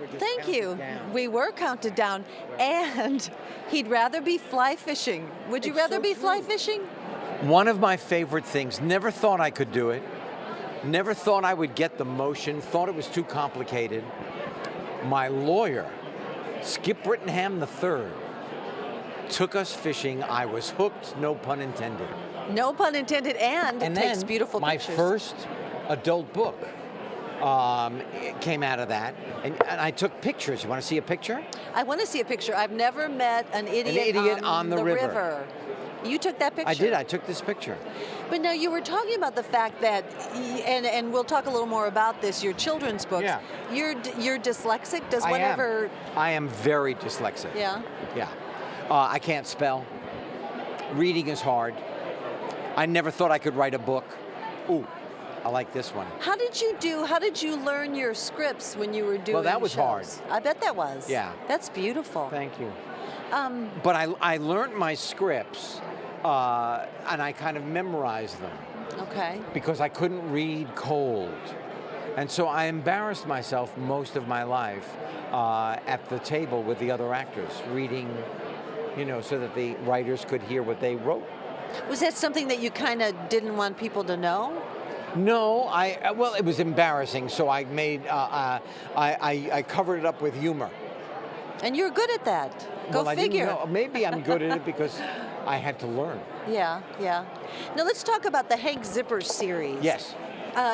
were just Thank counted you. down. We were counted down. And he'd rather be fly fishing. Would you It's rather so be fly true. fishing? One of my favorite things, never thought I could do it, never thought I would get the motion, thought it was too complicated. My lawyer, Skip Brittenham III, took us fishing. I was hooked, no pun intended. No pun intended, and it takes then beautiful my pictures. first adult book it came out of that, and I took pictures. You want to see a picture? I want to see a picture. I've never met an idiot, on the river. You took that picture? I did. I took this picture. But now you were talking about the fact that, and we'll talk a little more about this, your children's books. Yeah. You're dyslexic? Does I whatever... I am very dyslexic. Yeah? Yeah. I can't spell. Reading is hard. I never thought I could write a book. Ooh, I like this one. How did you learn your scripts when you were doing Well, that was shows? I bet that was. Yeah. That's beautiful. Thank you. But I learned my scripts, and I kind of memorized them Okay. because I couldn't read cold. And so I embarrassed myself most of my life at the table with the other actors, reading, so that the writers could hear what they wrote. Was that something that you kind of didn't want people to know? No, well, it was embarrassing, so I made, I covered it up with humor. And you're good at that. Go Well, figure. I didn't know. Maybe I'm good at it because I had to learn. Yeah, yeah. Now let's talk about the Hank Zipper series. Yes.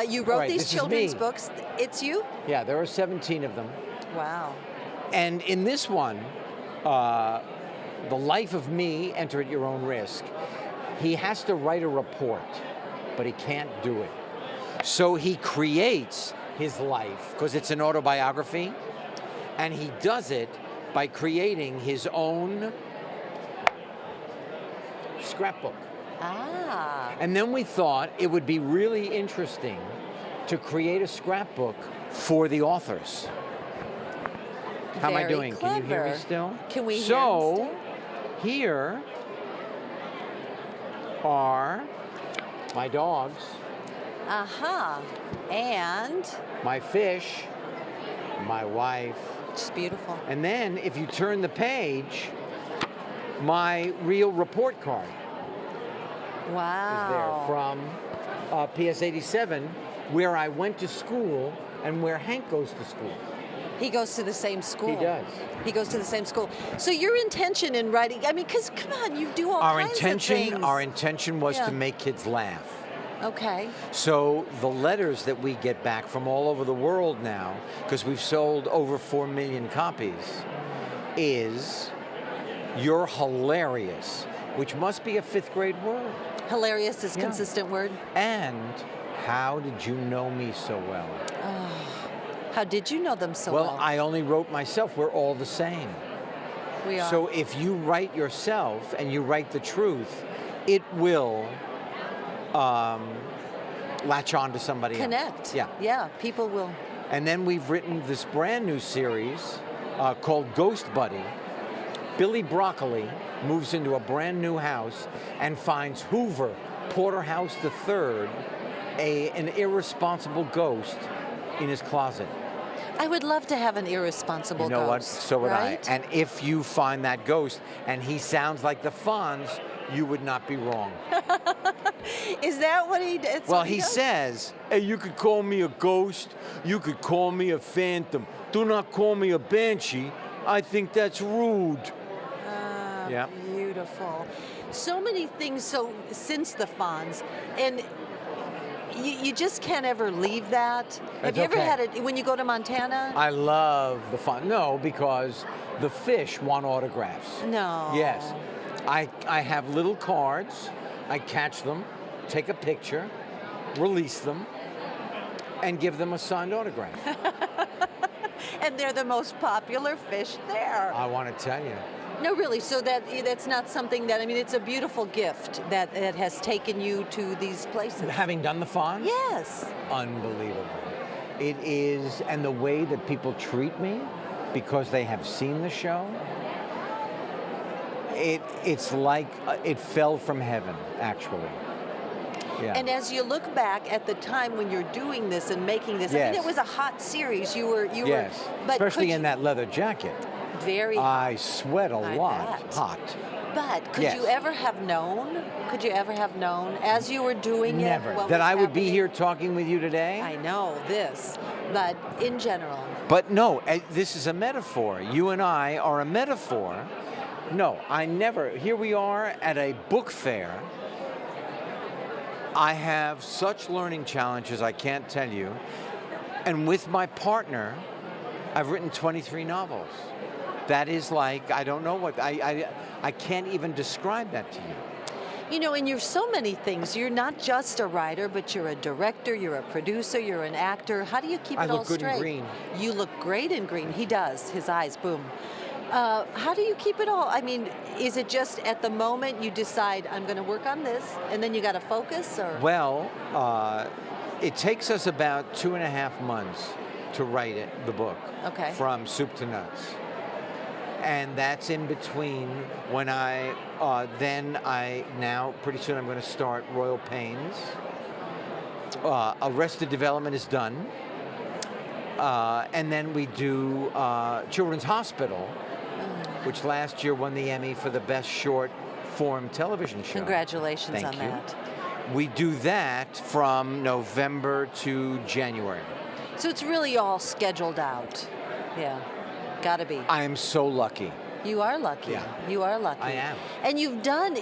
You wrote Right, these this is children's me. books. It's you? Yeah, there are 17 of them. Wow. And in this one, The Life of Me, Enter at Your Own Risk, he has to write a report, but he can't do it. So he creates his life, because it's an autobiography, and he does it by creating his own scrapbook. Ah. And then we thought it would be really interesting to create a scrapbook for the authors. How am I Very doing? Can you hear me clever. still? Can we hear him So, still? here are my dogs, Aha. And my fish, my wife, it's beautiful. and then if you turn the page, my real report card is there Wow. from PS 87, where I went to school and where Hank goes to school. He goes to the same school. He does. He goes to the same school. So your intention in writing, I mean, because come on, you do all kinds of things. Our intention was Yeah. to make kids laugh. Okay. So the letters that we get back from all over the world now, because we've sold over 4 million copies, is "You're hilarious," which must be a 5th grade word. Hilarious is Yeah. consistent word. And "How did you know me so well?" How did you know them so Well, well? I only wrote myself. We're all the same. We are. So if you write yourself and you write the truth, it will latch on to somebody Connect. else. Yeah. Yeah, people will. And then we've written this brand new series called Ghost Buddy. Billy Broccoli moves into a brand new house and finds Hoover Porterhouse III, an irresponsible ghost, in his closet. I would love to have an irresponsible You know what? ghost. So would right? I. And if you find that ghost and he sounds like the Fonz, you would not be wrong. Is that what he did? Well, he says, "Hey, you could call me a ghost. You could call me a phantom. Do not call me a banshee. I think that's rude." Yeah. Beautiful. So many things. So since the Fonz, and you just can't ever leave that. Have That's you ever okay. had it when you go to Montana? I love the fun. No, because the fish want autographs. No. Yes. I have little cards. I catch them, take a picture, release them, and give them a signed autograph. And they're the most popular fish there. I want to tell you. No, really. So that's not something that, I mean, it's a beautiful gift that has taken you to these places. Having done the Fonz? Yes. Unbelievable. It is, and the way that people treat me because they have seen the show, it's like it fell from heaven, actually. Yeah. And as you look back at the time when you're doing this and making this, I mean, Yes. it was a hot series. You were, Yes, but especially could in that leather jacket. very I sweat a I lot. bet. Hot. But could Yes. you ever have known? Could you ever have known as you were doing Never. it? what That was I would be happening? here talking with you today? I know this, but in general, But no, this is a metaphor. You and I are a metaphor. No, I never. Here we are at a book fair. I have such learning challenges, I can't tell you. And with my partner, I've written 23 novels. That is like, I don't know what, I can't even describe that to you. you know, and you're so many things. You're not just a writer, but you're a director, you're a producer, you're an actor. How do you keep I it all look good in straight? green. You look great in green. He does. His eyes, boom. How do you keep it all? I mean, is it just at the moment you decide I'm going to work on this, and then you got to focus, or? Well, it takes us about 2.5 months to write the book. Okay. From soup to nuts. And that's in between when now pretty soon I'm going to start Royal Pains. Arrested Development is done. And then we do Children's Hospital, which last year won the Emmy for the best short form television show. Congratulations Thank on you. that. We do that from November to January. So it's really all scheduled out. Yeah, gotta be. I am so lucky. You are lucky. Yeah. You are lucky. I am. And you've done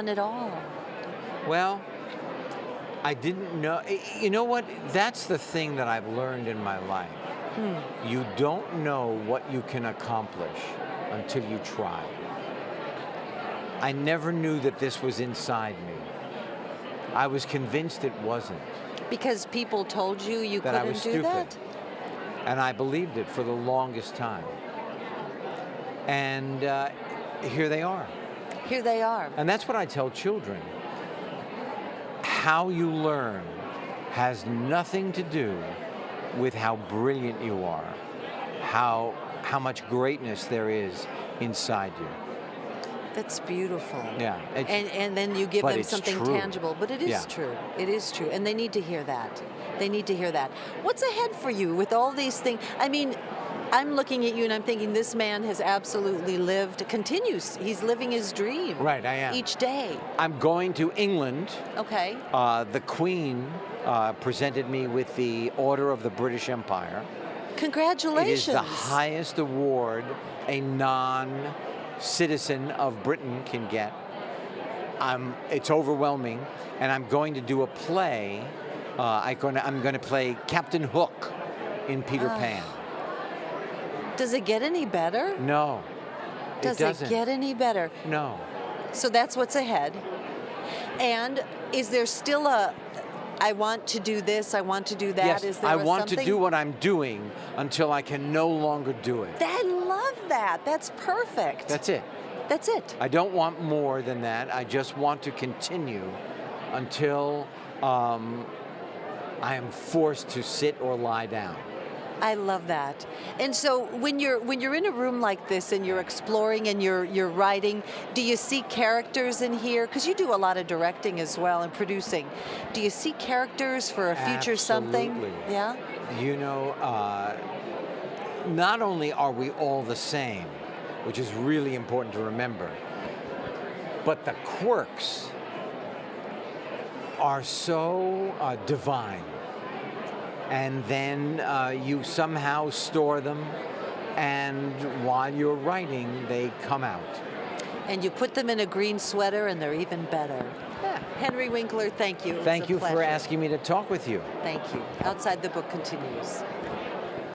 it all. Well, I didn't know. You know what? That's the thing that I've learned in my life. You don't know what you can accomplish until you try. I never knew that this was inside me. I was convinced it wasn't. Because people told you you That I couldn't was do stupid. that? And I believed it for the longest time. And here they are. Here they are. And that's what I tell children. How you learn has nothing to do with how brilliant you are, how much greatness there is inside you. That's beautiful. Yeah. And then you give but them it's something true. tangible. But it is Yeah. true. It is true. And they need to hear that. They need to hear that. What's ahead for you with all these things? I mean, I'm looking at you and I'm thinking this man has absolutely continues. He's living his dream. Right, I am. Each day. I'm going to England. Okay. The Queen presented me with the Order of the British Empire. Congratulations. It is the highest award a non-citizen of Britain can get. It's overwhelming, and I'm going to do a play. I'm going to play Captain Hook in Peter Pan. Does it get any better? No, Does it doesn't. it get any better? No. So that's what's ahead. And is there still I want to do this, I want to do that? Yes, Is there I want something? to do what I'm doing until I can no longer do it. I love that. That's perfect. That's it. That's it. I don't want more than that. I just want to continue until I am forced to sit or lie down. I love that. And so when you're in a room like this and you're exploring and you're writing, do you see characters in here? Because you do a lot of directing as well and producing. Do you see characters for a future something? Absolutely. Yeah? You know, not only are we all the same, which is really important to remember, but the quirks are so divine. And then you somehow store them, and while you're writing, they come out. And you put them in a green sweater and they're even better. Yeah. Henry Winkler, thank you. It was Thank a you for pleasure. asking me to talk with you. Thank you. Outside the Book continues.